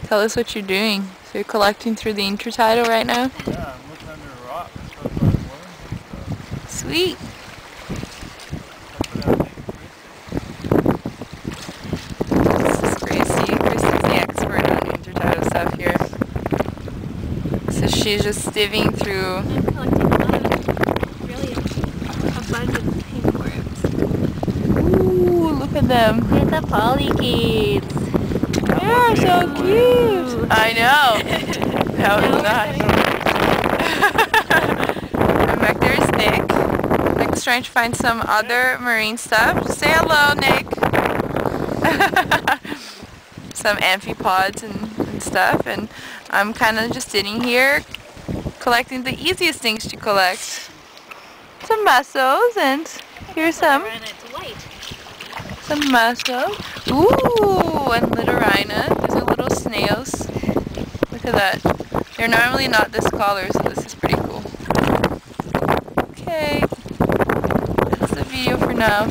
Tell us what you're doing. So you're collecting through the intertidal right now? Yeah, I'm looking under a rock. Stuff like worms and stuff. Sweet. This is Gracie. Gracie's the expert on intertidal stuff here. So she's just sieving through. I'm collecting a lot of really abundant pink worms. Ooh, look at them. Look at the polychaetes. They're so cute. I know. That was nice. And back there is Nick. Nick's trying to find some other marine stuff. Say hello, Nick. Some amphipods and stuff. And I'm kind of just sitting here collecting the easiest things to collect. Some mussels, and here's some. Some mussels. Ooh, and Litorina. These are little snails. Look at that. They're normally not this color, so this is pretty cool. Okay. That's the video for now.